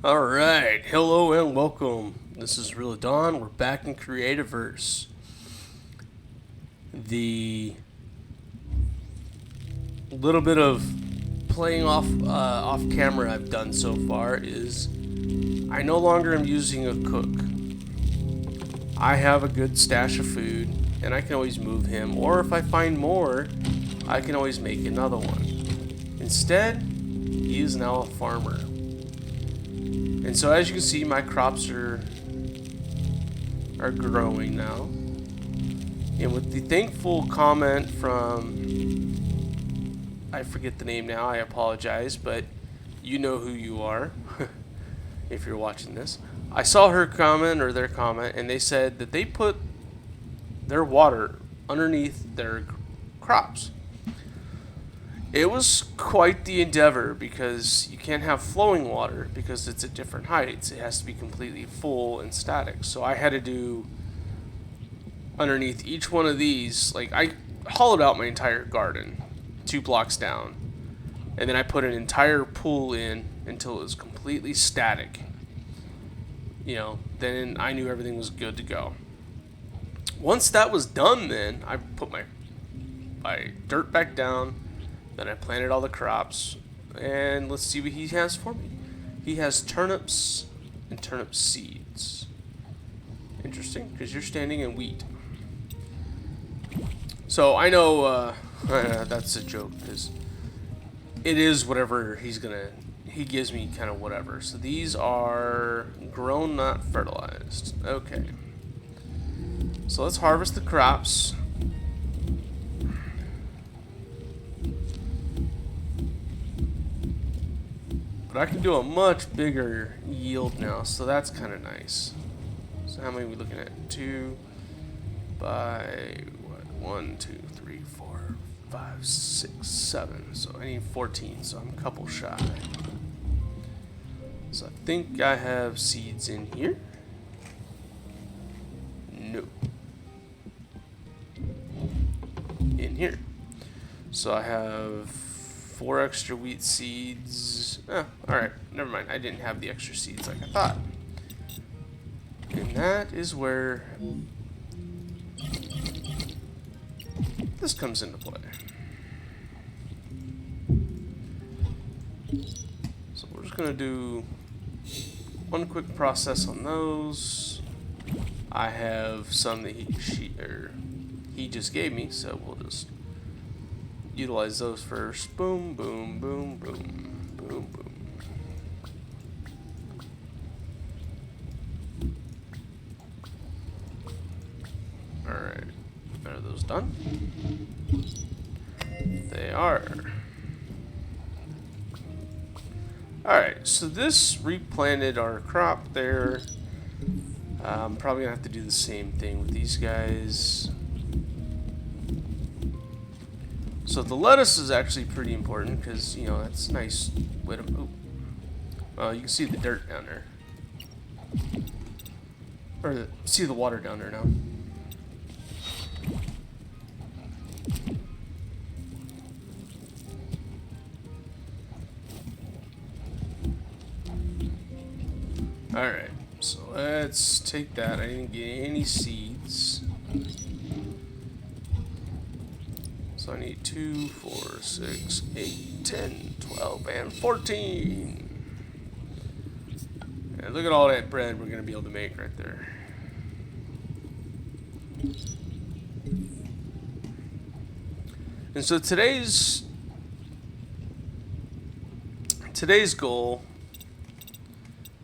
Alright, hello and welcome. This is Real Dawn. We're back in Creativerse. The little bit of playing off camera I've done so far is I no longer am using a cook. I have a good stash of food and I can always move him, or if I find more, I can always make another one. Instead, he is now a farmer. And so as you can see, my crops are growing now. And with the thankful comment from, I forget the name now, I apologize, but you know who you are if you're watching this. I saw her comment, or their comment, and they said that they put their water underneath their crops. It was quite the endeavor because you can't have flowing water because it's at different heights. It has to be completely full and static. So I had to do underneath each one of these, like I hollowed out my entire garden 2 blocks down. And then I put an entire pool in until it was completely static. Then I knew everything was good to go. Once that was done, then I put my dirt back down. Then I planted all the crops, and let's see what he has for me. He has turnips and turnip seeds. Interesting, because you're standing in wheat. So I know that's a joke, because it is whatever he gives me kind of whatever. So these are grown, not fertilized. Okay. So let's harvest the crops. But I can do a much bigger yield now, so that's kind of nice. So how many are we looking at? 2 by what? 1, 2, 3, 4, 5, 6, 7. So I need 14, so I'm a couple shy. So I think I have seeds in here. No. In here. So I have 4 extra wheat seeds. Oh, alright, never mind. I didn't have the extra seeds like I thought. And that is where this comes into play. So we're just going to do one quick process on those. I have some that he just gave me, so we'll just utilize those first. Boom, boom, boom, boom, boom, boom. Alright, are those done? They are. Alright, so this replanted our crop there. I'm probably gonna have to do the same thing with these guys. So the lettuce is actually pretty important because, that's a nice way to move. You can see the dirt down there. Or see the water down there now. Alright, so let's take that. I didn't get any seeds. So I need 2, 4, 6, 8, 10, 12, and 14. And look at all that bread we're going to be able to make right there. And so today's goal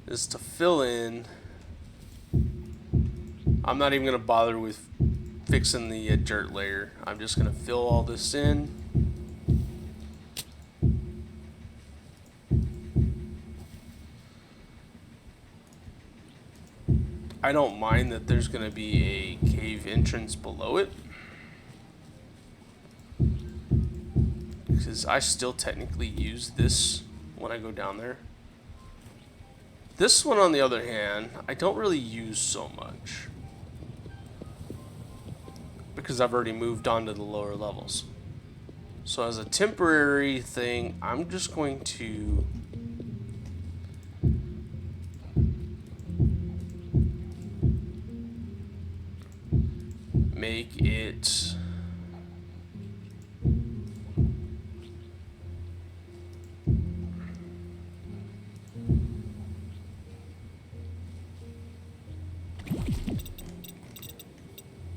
is to fill in. I'm not even going to bother with fixing the dirt layer. I'm just going to fill all this in. I don't mind that there's going to be a cave entrance below it, because I still technically use this when I go down there. This one, on the other hand, I don't really use so much because I've already moved on to the lower levels. So as a temporary thing, I'm just going to make it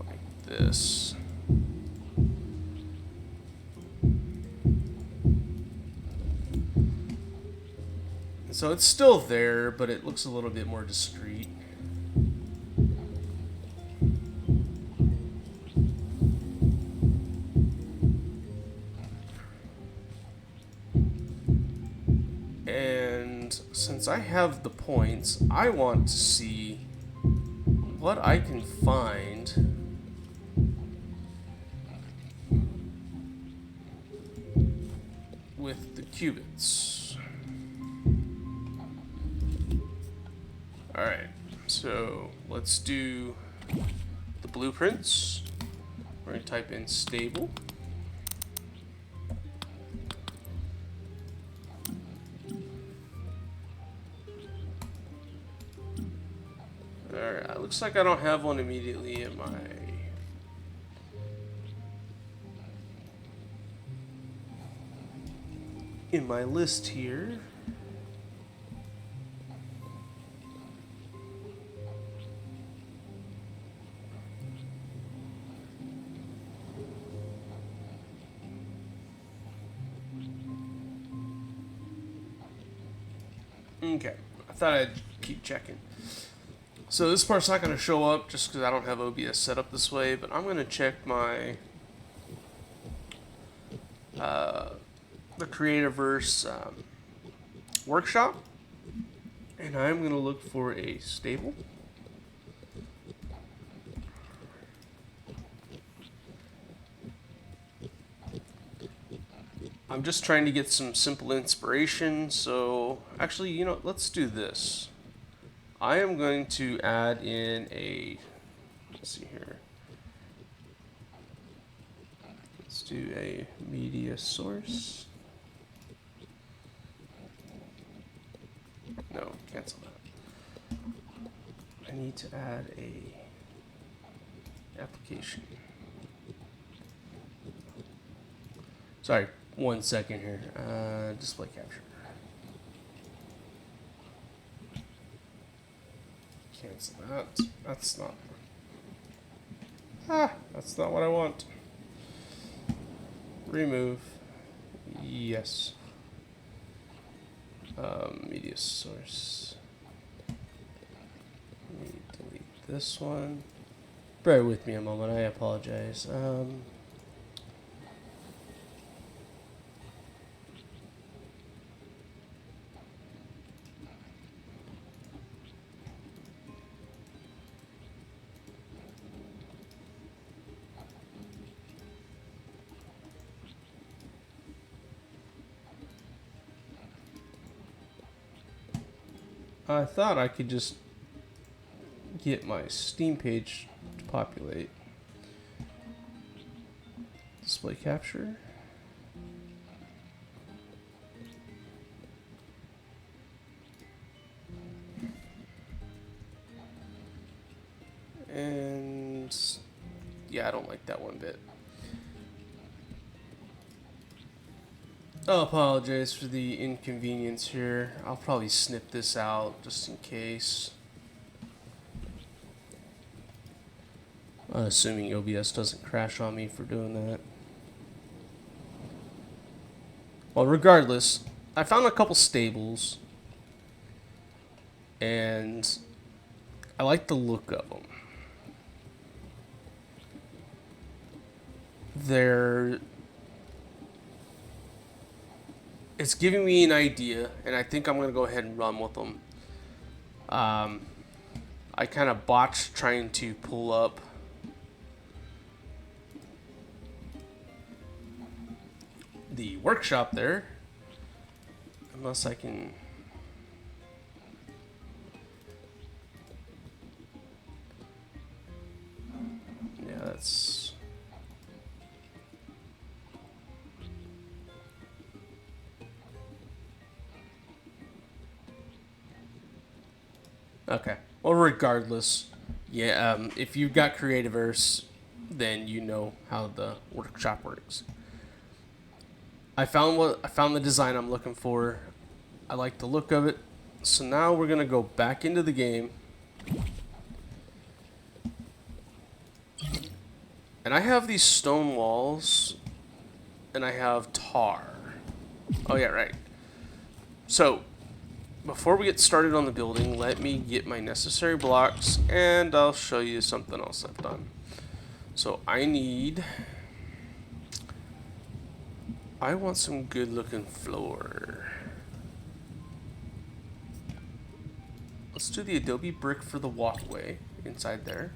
like this. So it's still there, but it looks a little bit more discreet. And since I have the points, I want to see what I can find with the qubits. Alright, so let's do the blueprints. We're going to type in stable. Alright, looks like I don't have one immediately in my list here. Okay, I thought I'd keep checking. So this part's not going to show up just because I don't have OBS set up this way, but I'm going to check my the Creativerse workshop, and I'm going to look for a stable. I'm just trying to get some simple inspiration, so actually, you know, let's do this. I am going to add in a, let's see here. Let's do a media source. No, cancel that. I need to add a application. Sorry, 1 second here. Display capture. Cancel that. That's not. That's not what I want. Remove. Yes. Media source. Let me delete this one. Bear with me a moment. I apologize. I thought I could just get my Steam page to populate. Display capture. And yeah, I don't like that one bit. I apologize for the inconvenience here. I'll probably snip this out just in case. Assuming OBS doesn't crash on me for doing that. Well, regardless, I found a couple stables. And I like the look of them. It's giving me an idea, and I think I'm going to go ahead and run with them. I kind of botched trying to pull up the workshop there. Unless I can... Yeah, that's... Okay. Well, regardless, yeah, if you've got Creativerse, then you know how the workshop works. I found the design I'm looking for. I like the look of it. So now we're gonna go back into the game. And I have these stone walls, and I have tar. Oh yeah, right. So, before we get started on the building, let me get my necessary blocks, and I'll show you something else I've done. So I want some good looking floor. Let's do the adobe brick for the walkway inside there.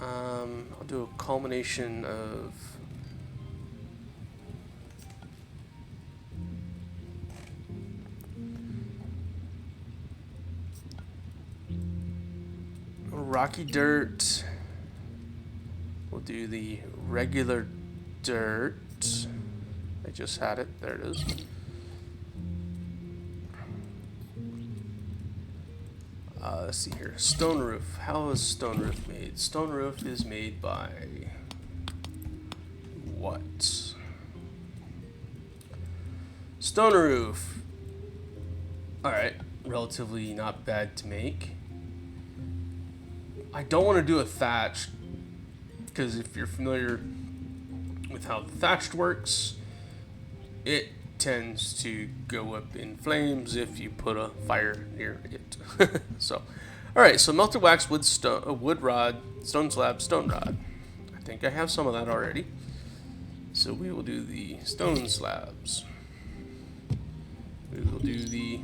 I'll do a culmination of rocky dirt. We'll do the regular dirt. I just had it. There it is. Let's see here. Stone roof. How is stone roof made? Stone roof is made by what? Stone roof. Alright. Relatively not bad to make. I don't want to do a thatch, because if you're familiar with how the thatched works, it tends to go up in flames if you put a fire near it. So, alright, so melted wax, wood rod, stone slab, stone rod. I think I have some of that already. So we will do the stone slabs. We will do the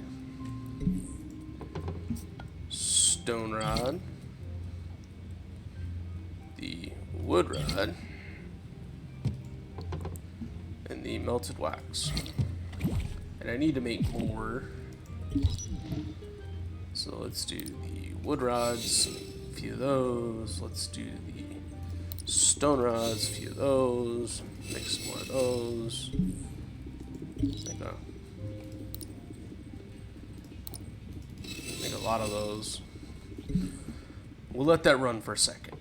stone rod, the wood rod, and the melted wax. And I need to make more. So let's do the wood rods, a few of those. Let's do the stone rods, a few of those. Make some more of those. Make a lot of those. We'll let that run for a second.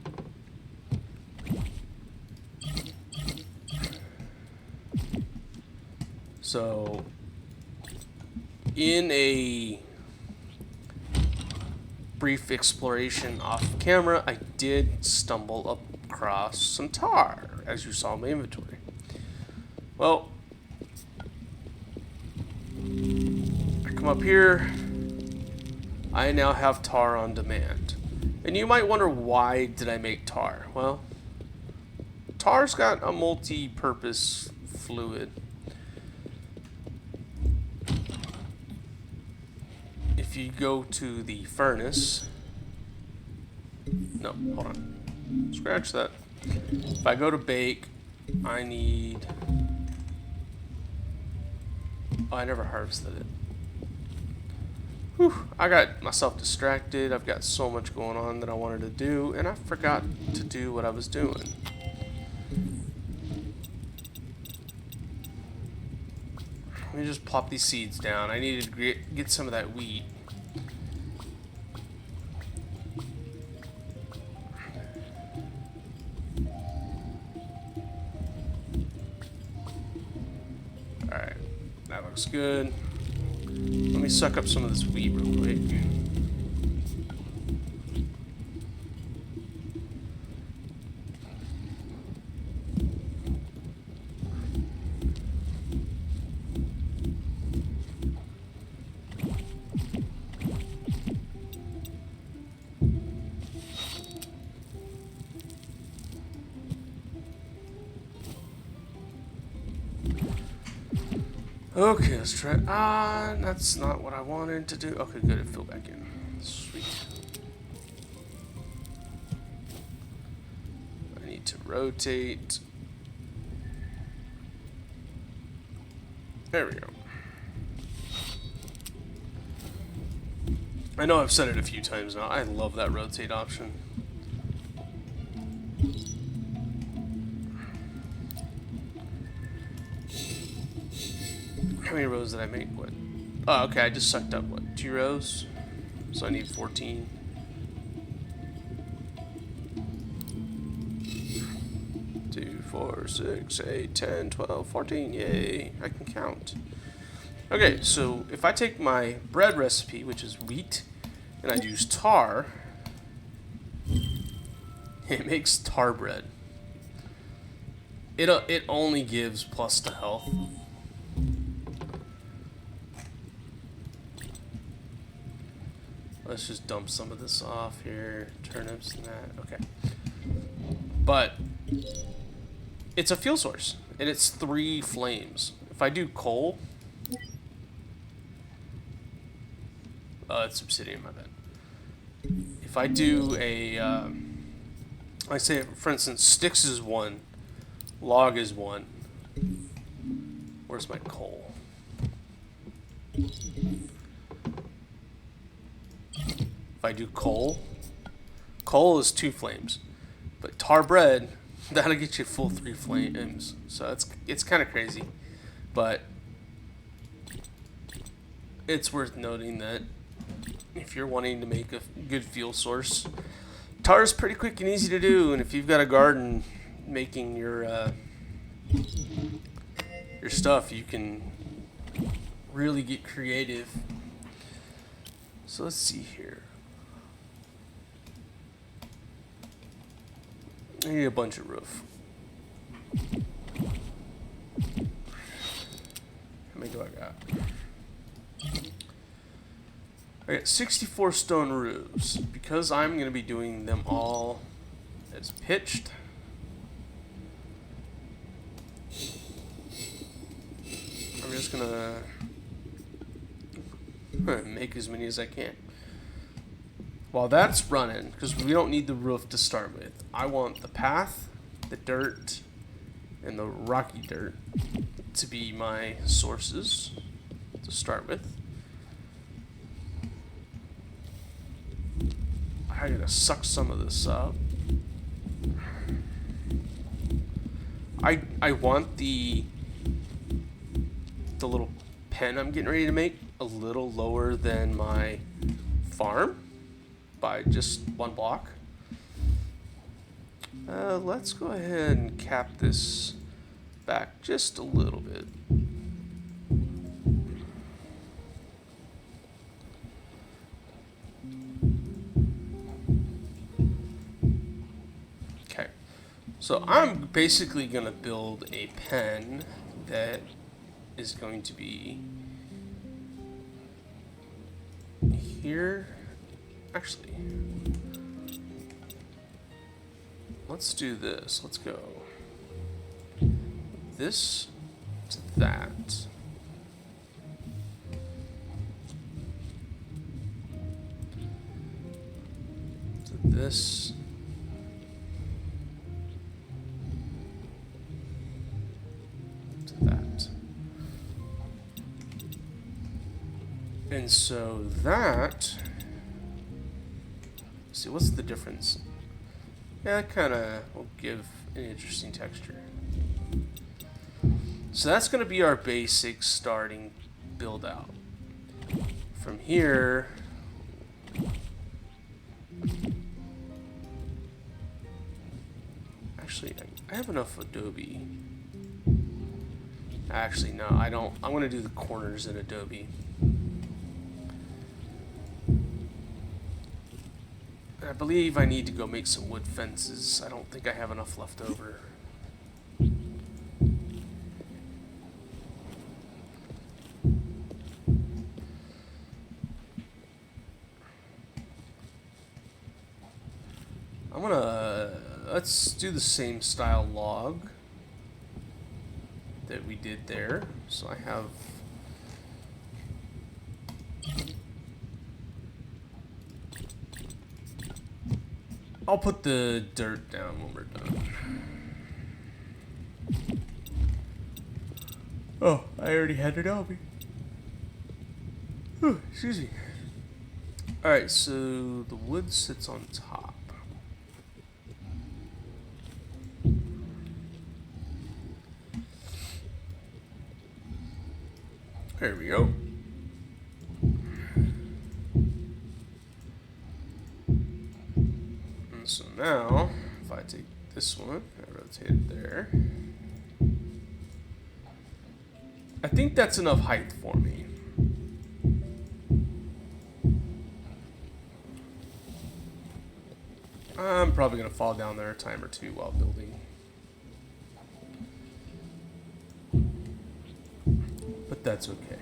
So, in a brief exploration off camera, I did stumble across some tar, as you saw in my inventory. Well, I come up here, I now have tar on demand. And you might wonder, why did I make tar? Well, tar's got a multi-purpose fluid. If you go to the furnace, no, hold on, scratch that. If I go to bake, I need, oh, I never harvested it. Whew, I got myself distracted. I've got so much going on that I wanted to do, and I forgot to do what I was doing. Let me just plop these seeds down. I needed to get some of that wheat. Alright, that looks good. Let me suck up some of this wheat real quick. Okay, let's try. That's not what I wanted to do. Okay, good. It filled back in. Sweet. I need to rotate. There we go. I know I've said it a few times now. I love that rotate option. How many rows did I make? What? Oh, okay, I just sucked up, what, 2 rows? So I need 14. 4, 6, 8, 10, 12, 14. Yay, I can count. Okay, so if I take my bread recipe, which is wheat, and I use tar, it makes tar bread. It only gives plus to health. Let's just dump some of this off here. Turnips and that. Okay. But it's a fuel source, and it's 3 flames. If I do coal, it's obsidian, my bad. If I do a, I say, for instance, sticks is 1, log is 1. Where's my coal? If I do coal, coal is 2 flames, but tar bread, that'll get you full 3 flames. So it's kind of crazy, but it's worth noting that if you're wanting to make a good fuel source, tar is pretty quick and easy to do. And if you've got a garden making your stuff, you can really get creative. So let's see here. I need a bunch of roof. How many do I got? I got 64 stone roofs. Because I'm going to be doing them all as pitched, I'm just going to make as many as I can. While that's running, because we don't need the roof to start with, I want the path, the dirt, and the rocky dirt to be my sources to start with. I gotta suck some of this up. I want the little pen I'm getting ready to make a little lower than my farm by just 1 block. Let's go ahead and cap this back just a little bit. Okay, so I'm basically going to build a pen that is going to be here. Actually, let's do this. Let's go this to that. To this. To that. And so that... See, what's the difference? Yeah, that kind of will give an interesting texture. So that's going to be our basic starting build out. From here, actually, I have enough Adobe. Actually, no, I don't. I'm going to do the corners in Adobe. I believe I need to go make some wood fences. I don't think I have enough left over. Let's do the same style log that we did there. So I have... I'll put the dirt down when we're done. Oh, I already had it on me. Oh, excuse me. Alright, so the wood sits on top. There we go. So now, if I take this one. I rotate it there. I think that's enough height for me. I'm probably going to fall down there a time or two while building. But that's okay.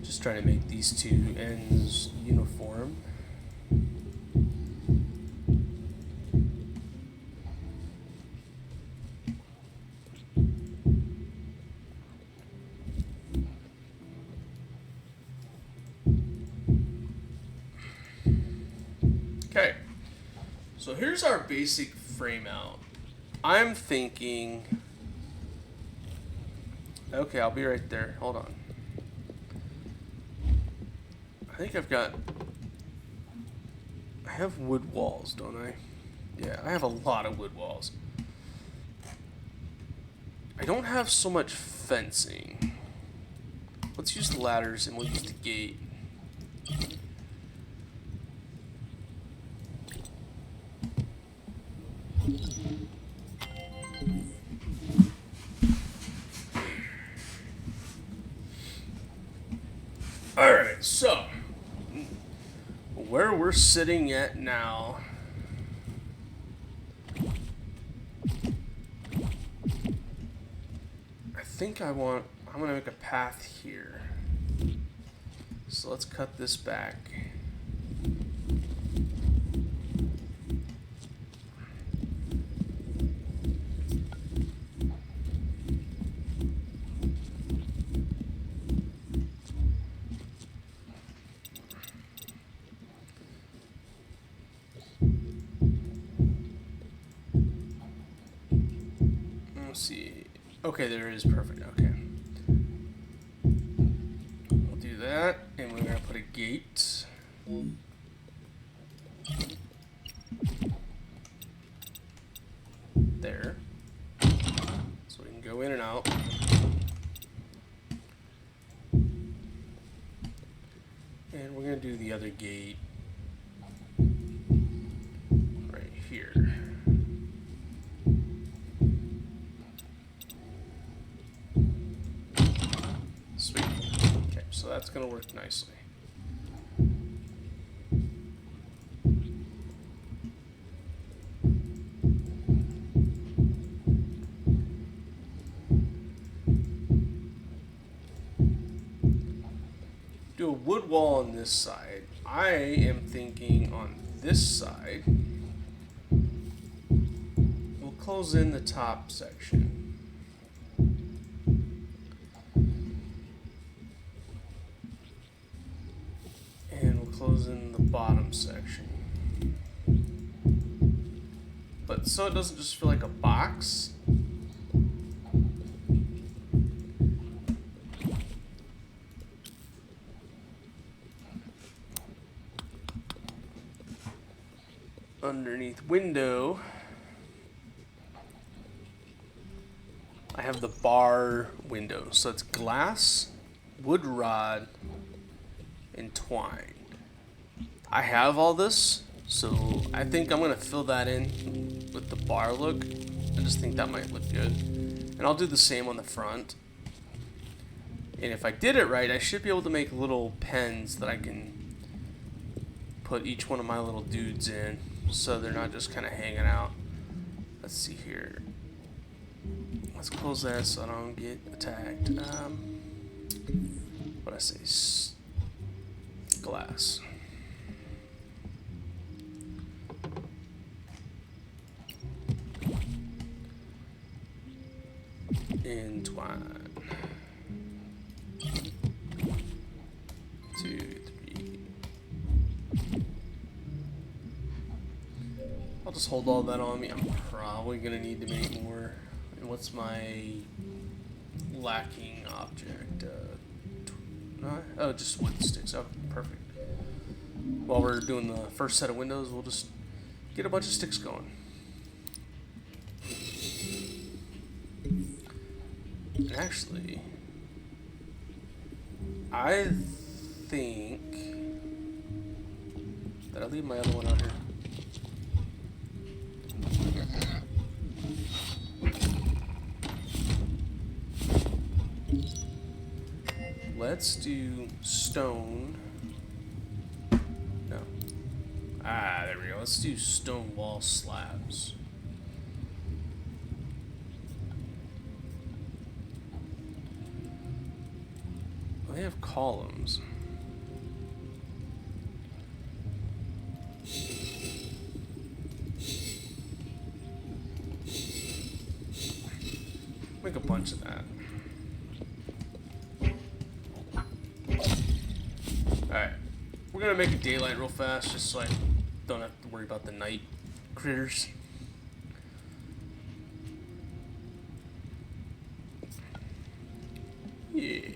Just trying to make these two ends uniform. Okay, so here's our basic frame out. I'm thinking, okay, I'll be right there. Hold on. I think I have wood walls, don't I? Yeah, I have a lot of wood walls. I don't have so much fencing. Let's use the ladders and we'll use the gate. Alright, so where we're sitting at now, I think I'm gonna make a path here. So let's cut this back. See. Okay, there is perfect. Okay. We'll do that, and we're gonna put a gate. There. So we can go in and out. And we're gonna do the other gate right here. So that's going to work nicely. Do a wood wall on this side. I am thinking on this side, we'll close in the top section. Close in the bottom section. But so it doesn't just feel like a box. Underneath window, I have the bar window. So it's glass, wood rod, and twine. I have all this, so I think I'm gonna fill that in with the bar look. I just think that might look good. And I'll do the same on the front. And if I did it right, I should be able to make little pens that I can put each one of my little dudes in, so they're not just kind of hanging out. Let's see here. Let's close that so I don't get attacked. What I say? Glass. Entwine. 2, 3. I'll just hold all that on me. I'm probably gonna need to make more. And what's my lacking object? Oh, just wood sticks. Oh, perfect. While we're doing the first set of windows, we'll just get a bunch of sticks going. And actually, I think... Did I leave my other one out here? Let's do stone. No. Ah, there we go. Let's do stone wall slabs. They have columns. Make a bunch of that. Alright. We're gonna make a daylight real fast just so I don't have to worry about the night critters. Yay.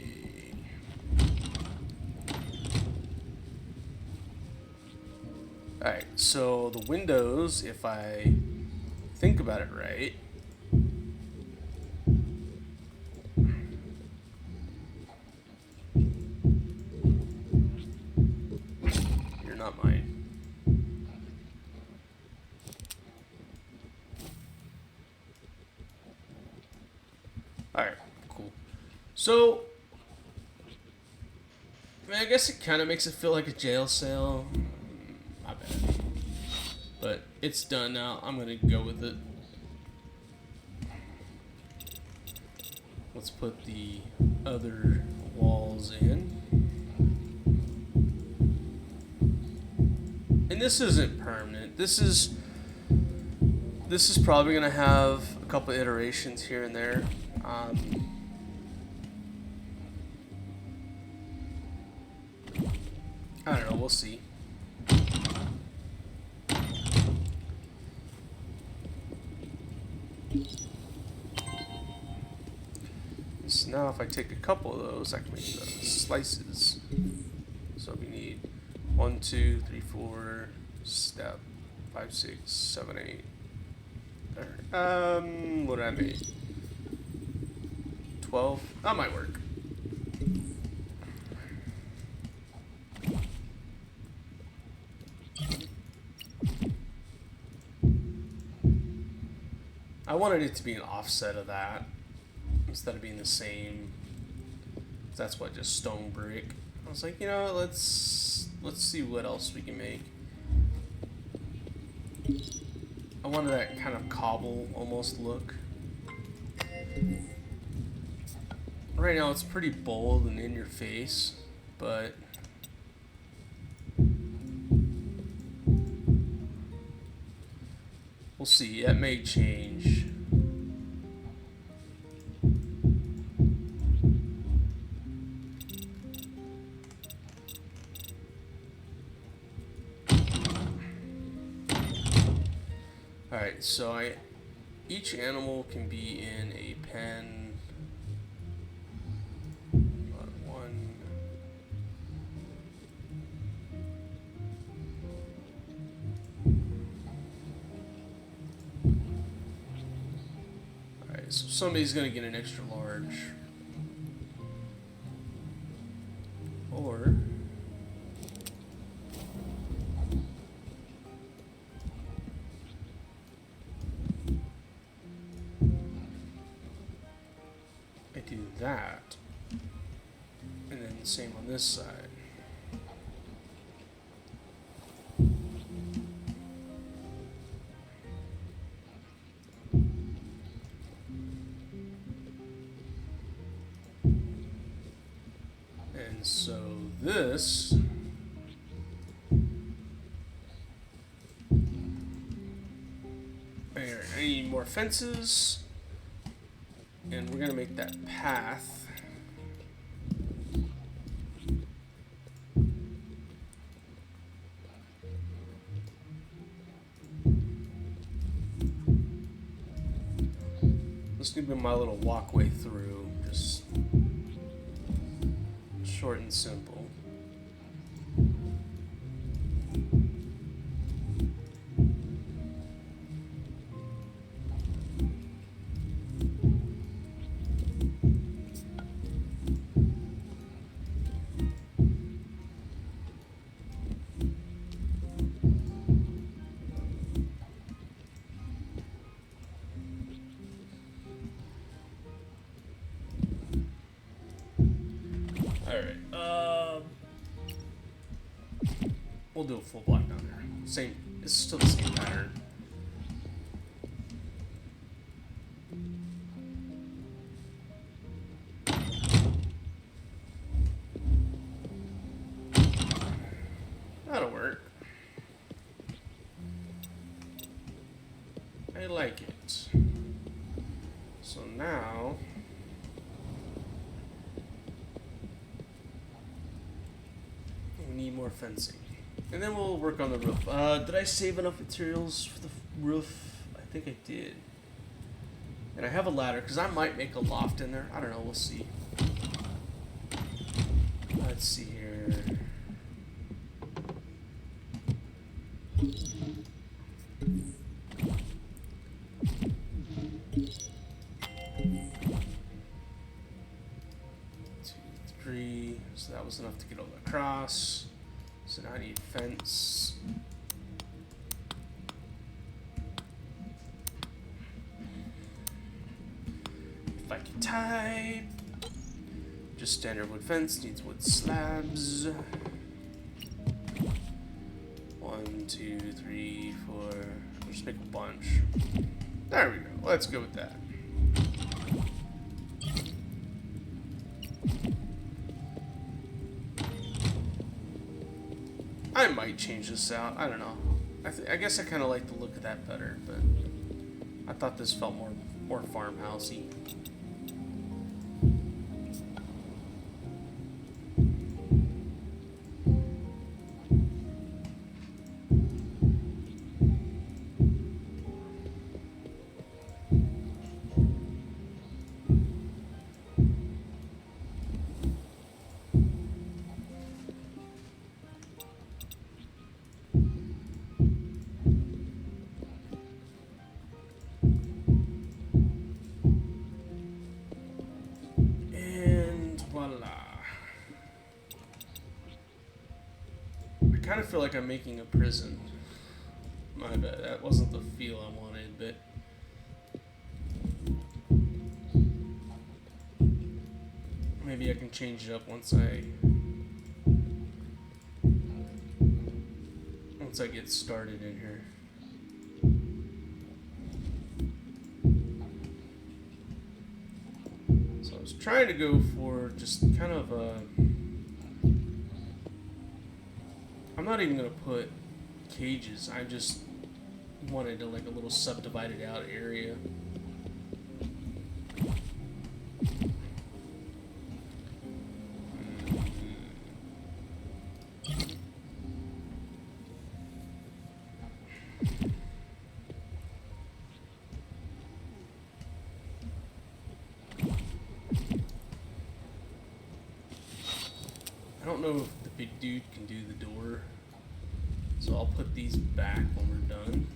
Alright, so the windows, if I think about it right, you're not mine. Alright, cool. So, I mean, I guess it kind of makes it feel like a jail cell. My bad. But it's done now. I'm going to go with it. Let's put the other walls in. And this isn't permanent. This is probably going to have a couple iterations here and there. I don't know, we'll see. So now if I take a couple of those, I can make the slices. So we need 1, 2, 3, 4, step 5, 6, 7, 8. What did I make? 12? That might work. I wanted it to be an offset of that instead of being the same. That's what, just stone brick. I was like, you know, let's see what else we can make. I wanted that kind of cobble almost look. Right now it's pretty bold and in your face, but we'll see. That may change. Alright, so each animal can be in a pen. So somebody's gonna get an extra large, or I do that, and then the same on this side. So this I need more fences, and we're gonna make that path. This could be my little walkway through, just short and simple. Alright, we'll do a full block down there. Same, it's still the same pattern. That'll work. I like it. So now we need more fencing. And then we'll work on the roof. Did I save enough materials for the roof? I think I did. And I have a ladder, because I might make a loft in there. I don't know, we'll see. Let's see here. So that was enough to get all across. So now I need fence. If I can type. Just standard wood fence, needs wood slabs. 1, 2, 3, 4. I'll just make a bunch. There we go. Let's go with that. I might change this out. I don't know. I guess I kind of like the look of that better, but I thought this felt more farmhousey. I kind of feel like I'm making a prison. My bad, that wasn't the feel I wanted, but maybe I can change it up once I get started in here. So I was trying to go for just kind of a, I'm not even gonna put cages. I just wanted like a little subdivided out area. I don't know if the big dude can do the door, so I'll put these back when we're done.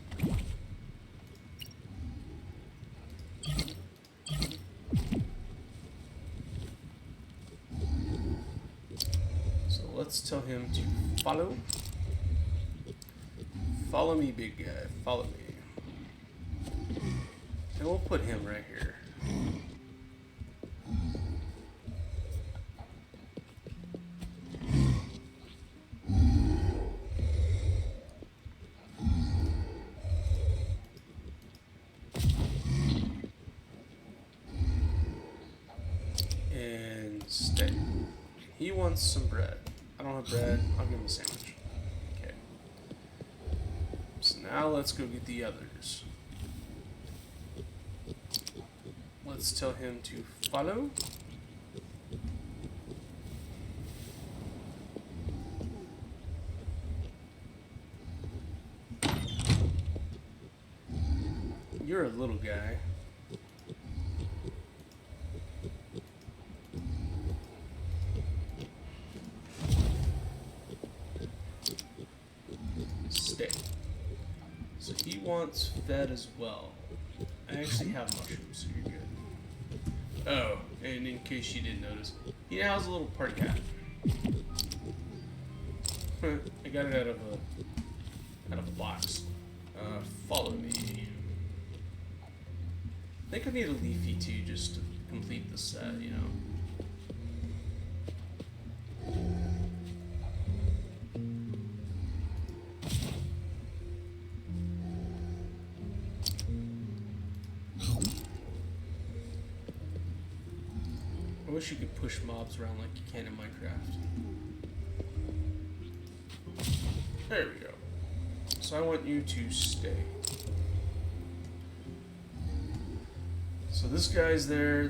So let's tell him to follow. Follow me, big guy. Follow me. And we'll put him right here. Stay. He wants some bread. I don't have bread. I'll give him a sandwich. Okay. So now let's go get the others. Let's tell him to follow. You're a little guy. So he wants fed as well. I actually have mushrooms, so you're good. Oh, and in case you didn't notice, he now has a little party hat. I got it out of a box. Follow me. I think I need a leafy too, just to complete the set, you know. wish you could push mobs around like you can in Minecraft. There we go. So I want you to stay. So this guy's there,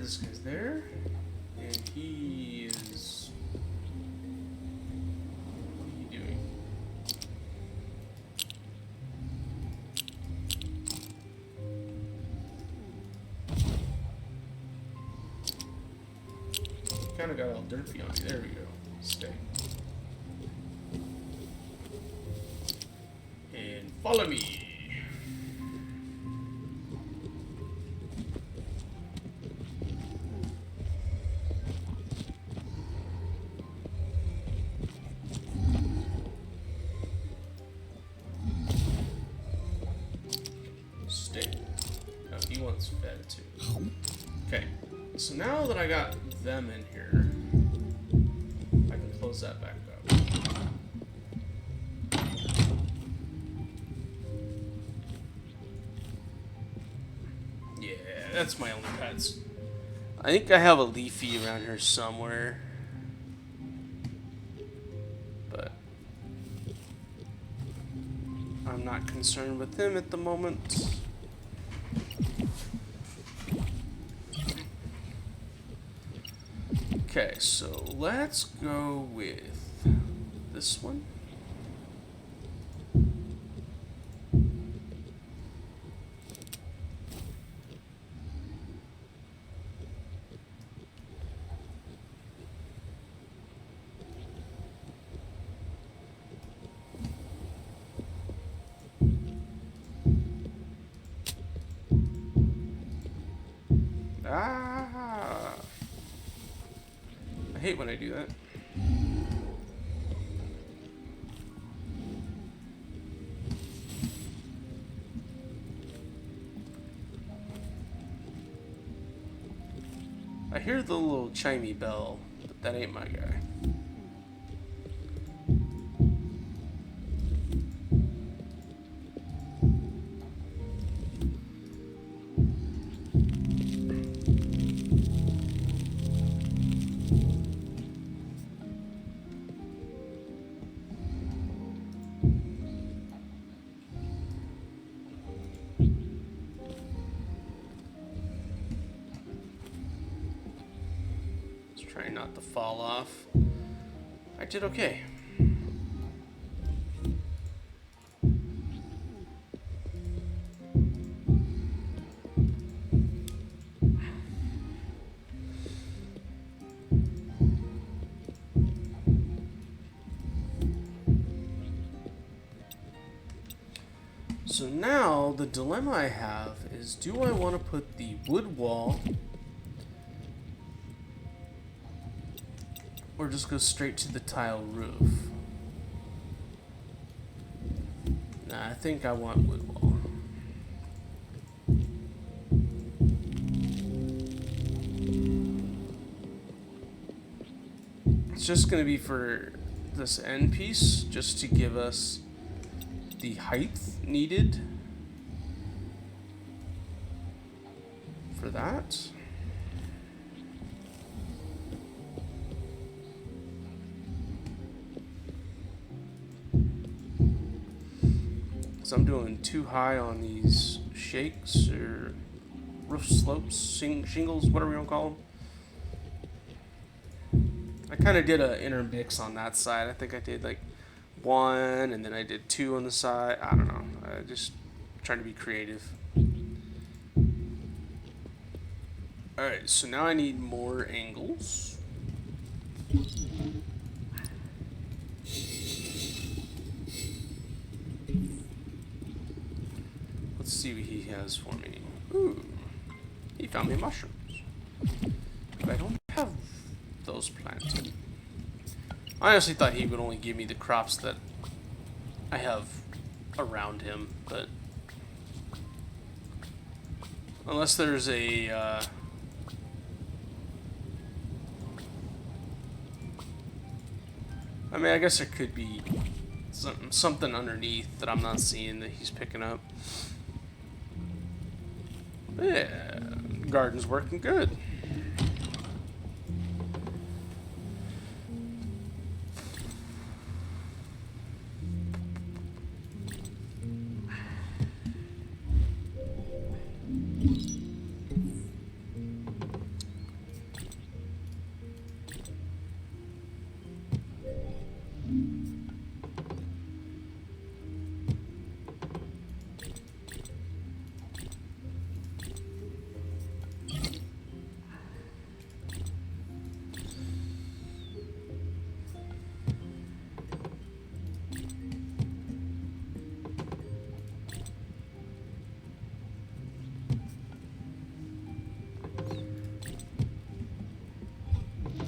and he is... What are you doing? Kind of got all derpy on me. There we go. Stay. And follow me. Stay. Oh, he wants fed too. Okay. So now that I got them in here, I can close that back up. Yeah, that's my only pets. I think I have a Leafy around here somewhere. But I'm not concerned with him at the moment. Okay, so let's go with this one. Ah! I hate when I do that. I hear the little chimey bell, but that ain't my guy. Trying not to fall off. I did okay. So now the dilemma I have is, do I want to put the wood wall or just go straight to the tile roof? Nah, I think I want wood wall. It's just going to be for this end piece, just to give us the height needed for that. So I'm doing too high on these shakes or roof slopes, shingles, whatever you want to call them. I kind of did an intermix on that side. I think I did like 1, and then I did 2 on the side. I don't know. I just trying to be creative. Alright, so now I need more angles. Let's see what he has for me. Ooh, he found me mushrooms. But I don't have those planted. I honestly thought he would only give me the crops that I have around him, but unless there's a I mean, I guess there could be something underneath that I'm not seeing that he's picking up. But yeah, garden's working good.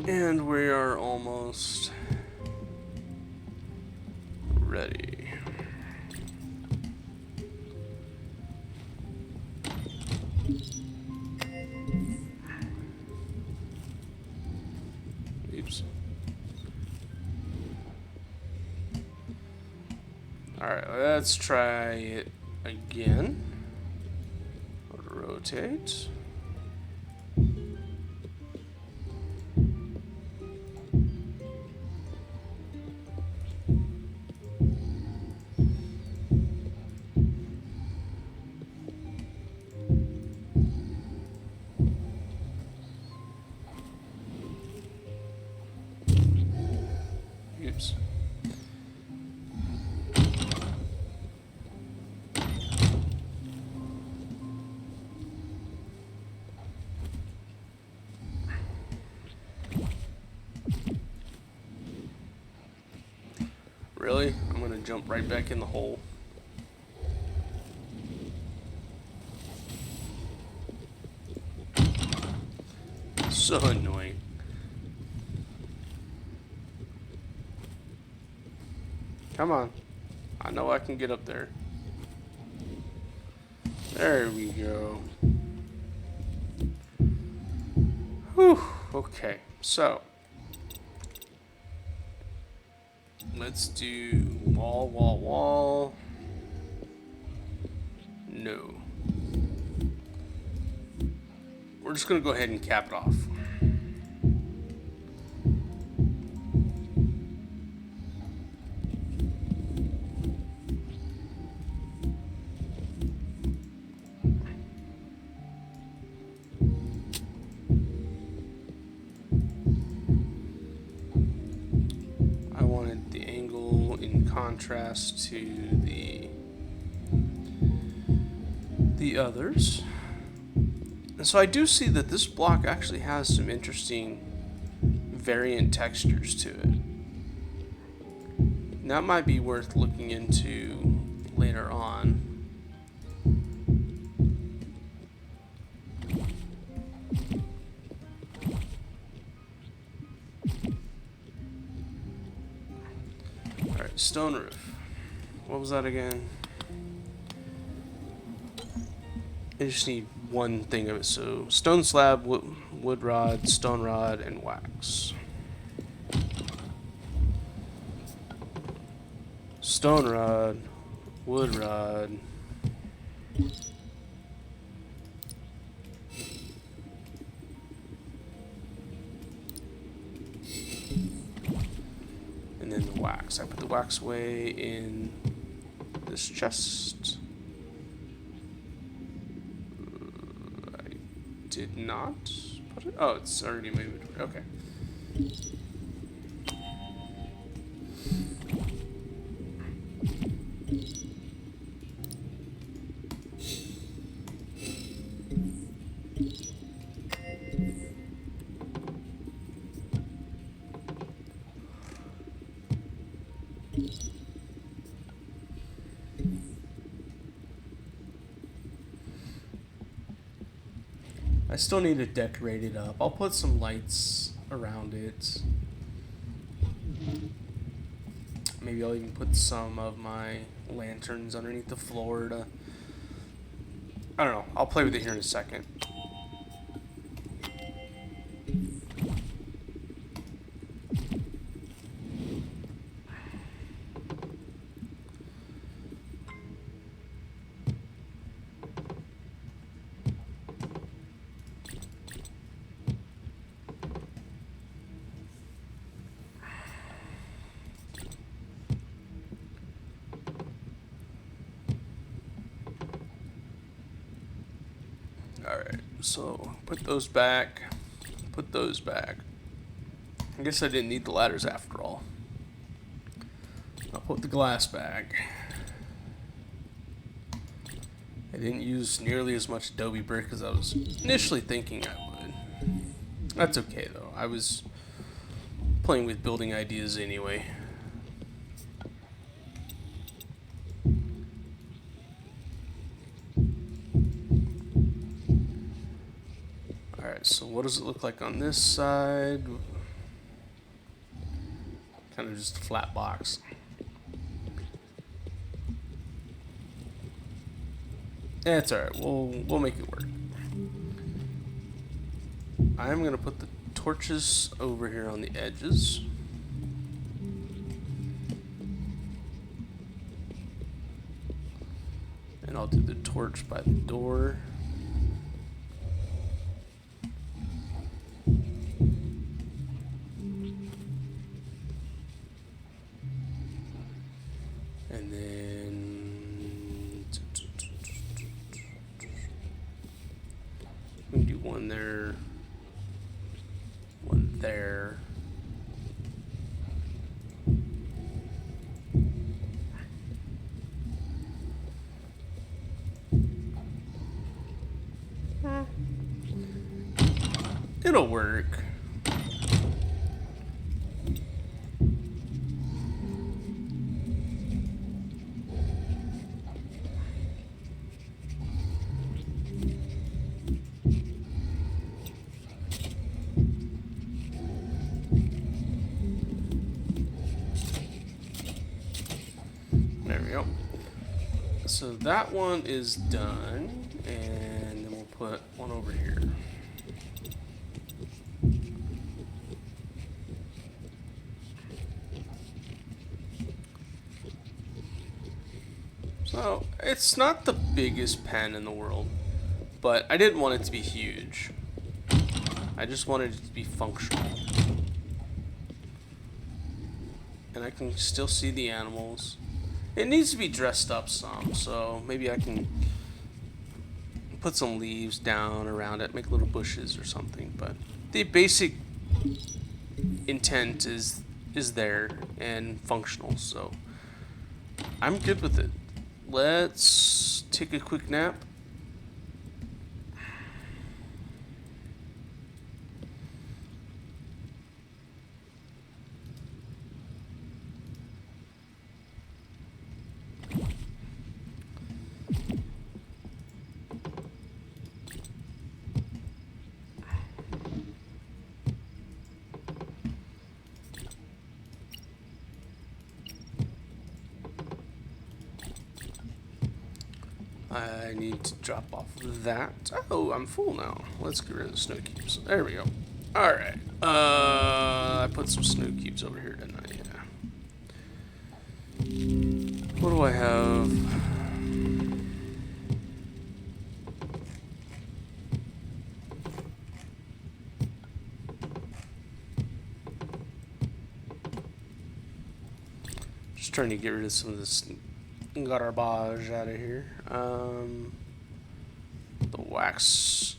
And we are almost ready. Oops. Alright, let's try it again. Rotate. Oops. Really? I'm gonna jump right back in the hole. So annoying. Come on. I know I can get up there. There we go. Whew. Okay, so let's do wall, wall, wall. No. We're just gonna go ahead and cap it off. I wanted the angle in contrast to the others. And so I do see that this block actually has some interesting variant textures to it. And that might be worth looking into later on. Alright, stone roof. What was that again? I just need one thing of it. So stone slab, wood rod, stone rod, and wax. Stone rod, wood rod, and then the wax. I put the wax away in this chest. I did not put it. Oh, it's already moved. Okay. I still need to decorate it up. I'll put some lights around it. Maybe I'll even put some of my lanterns underneath the floor to... I don't know. I'll play with it here in a second. Alright, so put those back. Put those back. I guess I didn't need the ladders after all. I'll put the glass back. I didn't use nearly as much adobe brick as I was initially thinking I would. That's okay though. I was playing with building ideas anyway. Alright, so what does it look like on this side? Kind of just a flat box. It's alright, we'll make it work. I'm gonna put the torches over here on the edges. And I'll do the torch by the door. And then we can do one there, one there. It'll work. There we go. So that one is done, and then we'll put one over here. So it's not the biggest pen in the world, but I didn't want it to be huge. I just wanted it to be functional. And I can still see the animals. It needs to be dressed up some, so maybe I can put some leaves down around it, make little bushes or something, but the basic intent is there and functional, so I'm good with it. Let's take a quick nap. I need to drop off that. Oh, I'm full now. Let's get rid of the snow cubes. There we go. Alright. I put some snow cubes over here, didn't I? Yeah. What do I have? Just trying to get rid of some of this garbage out of here. The wax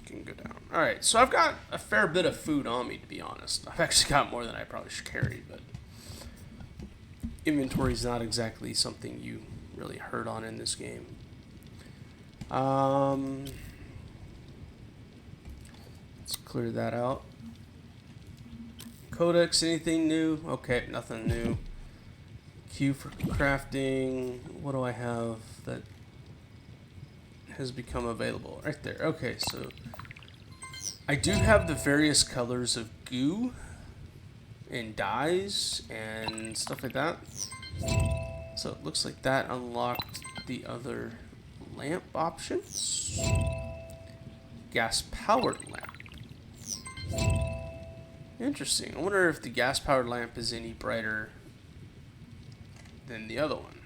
can go down. Alright, so I've got a fair bit of food on me, to be honest. I've actually got more than I probably should carry, but inventory is not exactly something you really hurt on in this game. Let's clear that out. Codex, anything new? Okay, nothing new. Queue for crafting. What do I have that has become available? Right there. Okay, so I do have the various colors of goo and dyes and stuff like that. So it looks like that unlocked the other lamp options. Gas-powered lamp. Interesting. I wonder if the gas-powered lamp is any brighter than the other one.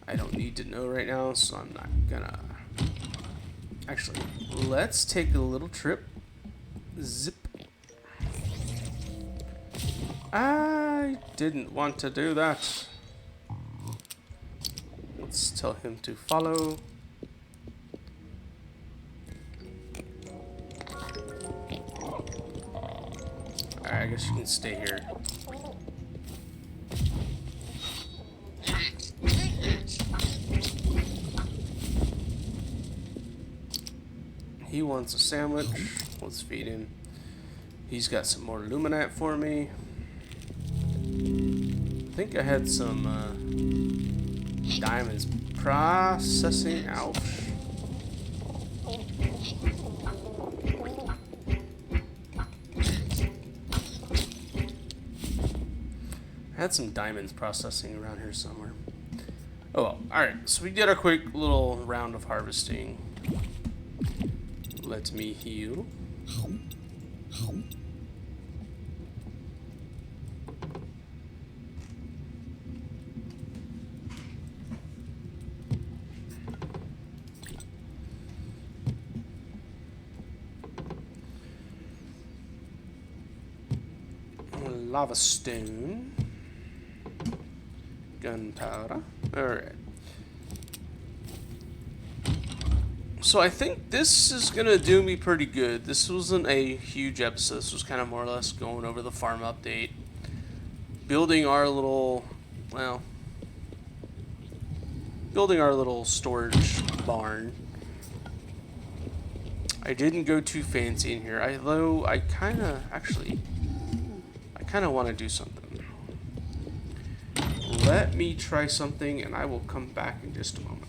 I don't need to know right now, so I'm not gonna. Actually, let's take a little trip. Zip. I didn't want to do that. Let's tell him to follow. Alright, I guess you can stay here. He wants a sandwich. Let's feed him. He's got some more luminite for me. I think I had some diamonds processing. Ouch. had some diamonds processing around here somewhere. Oh well. Alright, so we did our quick little round of harvesting. Let me heal. Lava stone. Gunpowder. Alright. So I think this is gonna do me pretty good. This wasn't a huge episode. This was kind of more or less going over the farm update. Building our little, well, building our little storage barn. I didn't go too fancy in here, although I kind of want to do something. Let me try something, and I will come back in just a moment.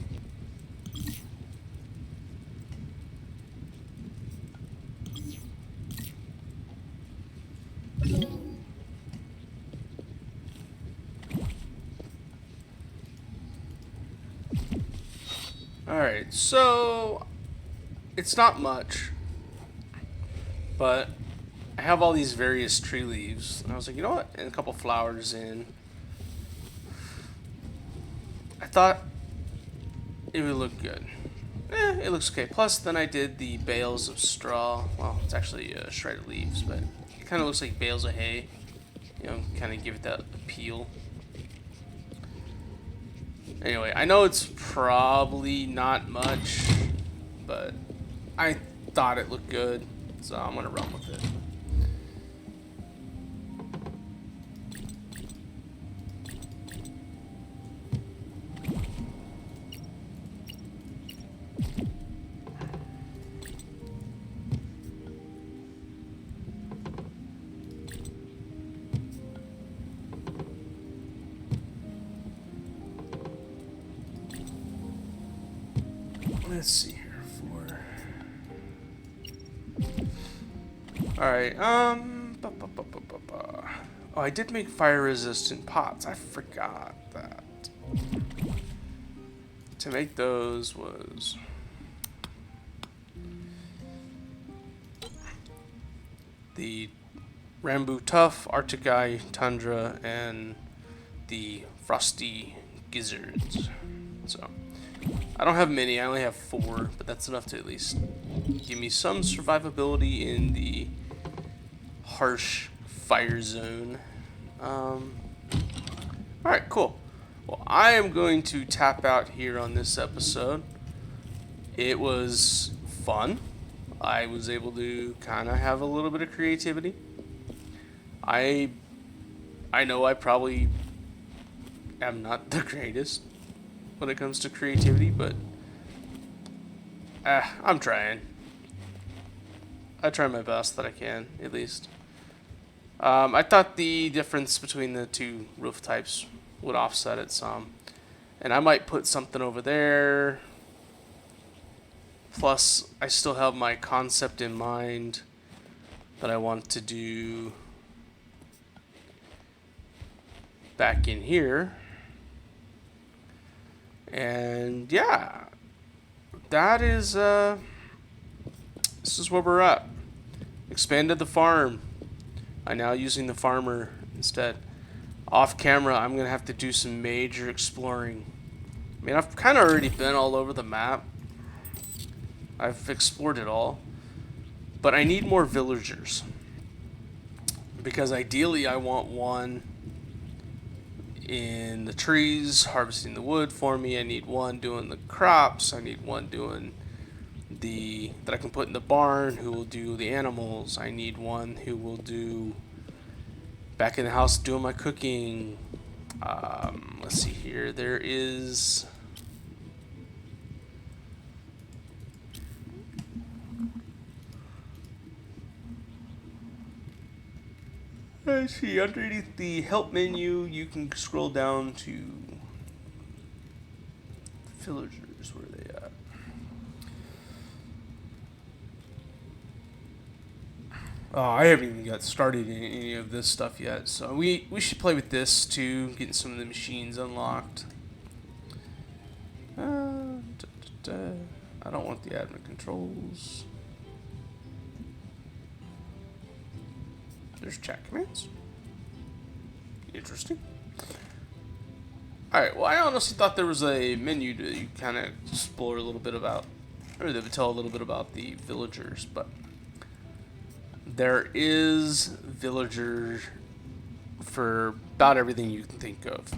Alright, so it's not much, but I have all these various tree leaves, and I was like, you know what, and a couple flowers in. I thought it would look good. It looks okay. Plus, then I did the bales of straw. Well, it's actually shredded leaves, but it kind of looks like bales of hay. You know, kind of give it that appeal. Anyway, I know it's probably not much, but I thought it looked good, so I'm gonna run with it. Let's see here for. Alright, Oh, I did make fire resistant pots. I forgot that. To make those was the Rambu Tough, Arctic Eye, Tundra, and the Frosty Gizzards. So I don't have many, I only have 4, but that's enough to at least give me some survivability in the harsh fire zone. Alright, cool. Well, I am going to tap out here on this episode. It was fun. I was able to kind of have a little bit of creativity. I know I probably am not the greatest when it comes to creativity, but I'm trying. I try my best that I can, at least. I thought the difference between the two roof types would offset it some. And I might put something over there. Plus, I still have my concept in mind that I want to do back in here. And yeah, that is this is where we're at. Expanded the farm. I'm now using the farmer instead. Off camera, I'm gonna have to do some major exploring. I mean, I've kind of already been all over the map. I've explored it all, but I need more villagers because ideally I want one in the trees harvesting the wood for me. I need one doing the crops. I need one doing that I can put in the barn who will do the animals. I need one who will do back in the house doing my cooking. Let's see here. There is let's see, underneath the help menu you can scroll down to villagers. Where are they at? I haven't even got started in any of this stuff yet, so we should play with this too, getting some of the machines unlocked. I don't want the admin controls. There's chat commands. Interesting. Alright, well, I honestly thought there was a menu to kind of explore a little bit about, or that would tell a little bit about the villagers, but there is villagers for about everything you can think of.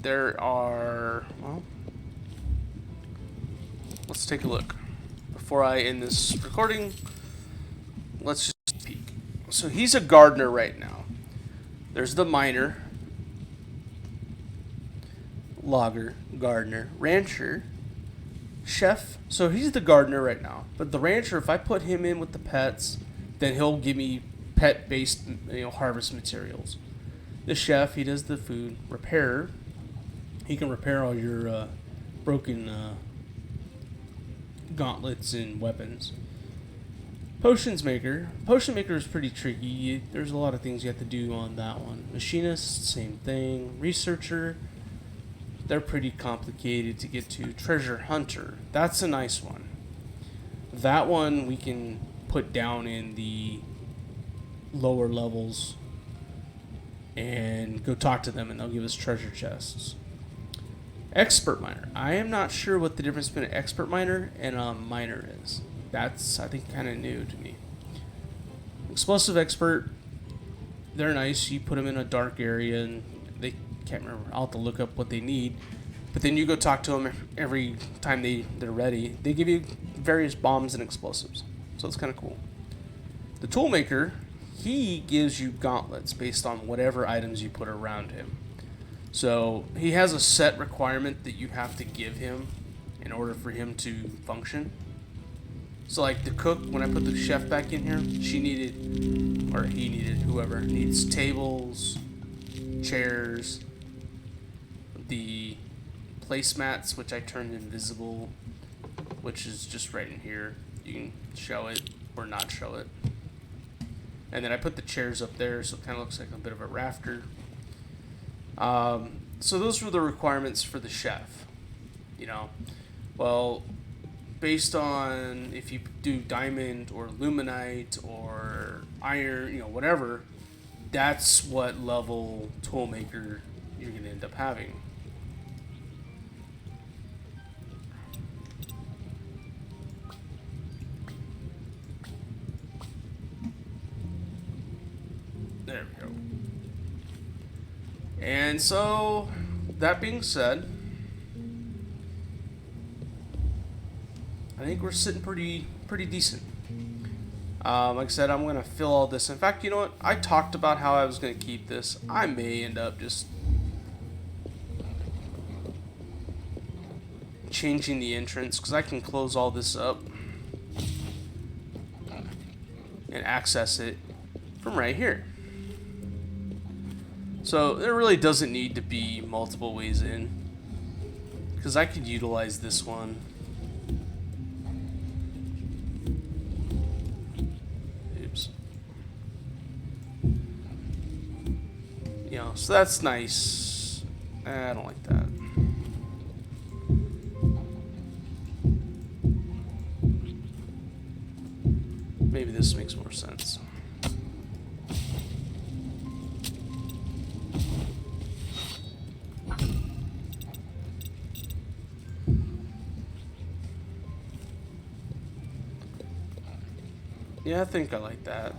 There are, well, let's take a look. Before I end this recording, let's just peek. So he's a gardener right now. There's the miner, logger, gardener, rancher, chef. So he's the gardener right now. But the rancher, if I put him in with the pets, then he'll give me pet-based, harvest materials. The chef, he does the food. Repairer, he can repair all your broken gauntlets and weapons. Potion maker is pretty tricky. There's a lot of things you have to do on that one. Machinist, same thing. Researcher, they're pretty complicated to get to. Treasure hunter, that's a nice one. That one we can put down in the lower levels and go talk to them, and they'll give us treasure chests. Expert miner, I am not sure what the difference between an expert miner and a miner is. That's, I think, kind of new to me. Explosive expert, they're nice. You put them in a dark area and they can't remember. I'll have to look up what they need. But then you go talk to them every time they're ready. They give you various bombs and explosives. So it's kind of cool. The toolmaker, he gives you gauntlets based on whatever items you put around him. So he has a set requirement that you have to give him in order for him to function. So like the cook, when I put the chef back in here, she needed, or he needed, whoever, needs tables, chairs, the placemats, which I turned invisible, which is just right in here. You can show it or not show it. And then I put the chairs up there, so it kind of looks like a bit of a rafter. So those were the requirements for the chef. Well, based on if you do diamond or luminite or iron, whatever, that's what level toolmaker you're going to end up having. There we go. And so, that being said, I think we're sitting pretty decent. Like I said, I'm going to fill all this. In fact, you know what? I talked about how I was going to keep this. I may end up just changing the entrance, because I can close all this up and access it from right here. So there really doesn't need to be multiple ways in, because I could utilize this one. Oops. So that's nice. I don't like that. Maybe this makes more sense. Yeah, I think I like that.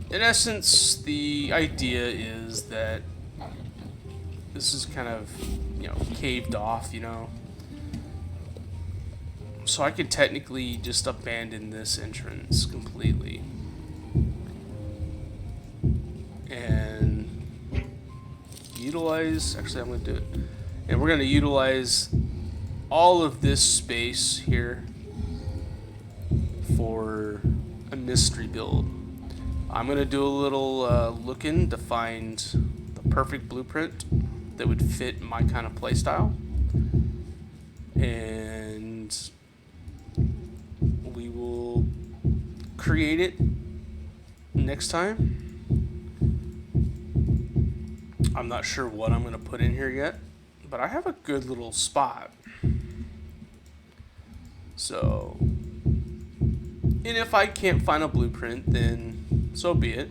In essence, the idea is that this is kind of, caved off, So I could technically just abandon this entrance completely. And utilize, actually I'm going to do it. And we're going to utilize all of this space here for a mystery build. I'm going to do a little looking to find the perfect blueprint that would fit my kind of playstyle. and we will create it next time. I'm not sure what I'm going to put in here yet, but I have a good little spot. So, and if I can't find a blueprint, then so be it.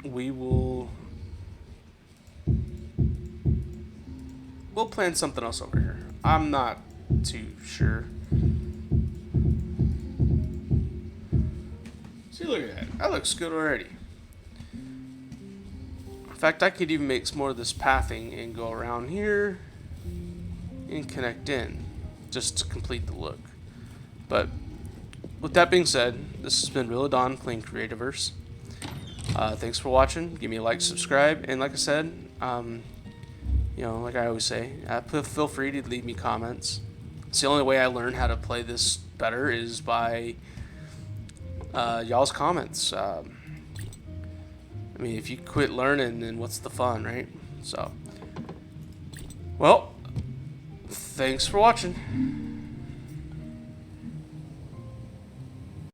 We'll plan something else over here. I'm not too sure. See, look at that. That looks good already. In fact, I could even make some more of this pathing and go around here and connect in just to complete the look. But with that being said, this has been Real Don playing Creativerse. Thanks for watching. Give me a like, subscribe, and like I said, you know, like I always say, feel free to leave me comments. It's the only way I learn how to play this better is by y'all's comments. I mean, if you quit learning, then what's the fun, right? So, well, thanks for watching.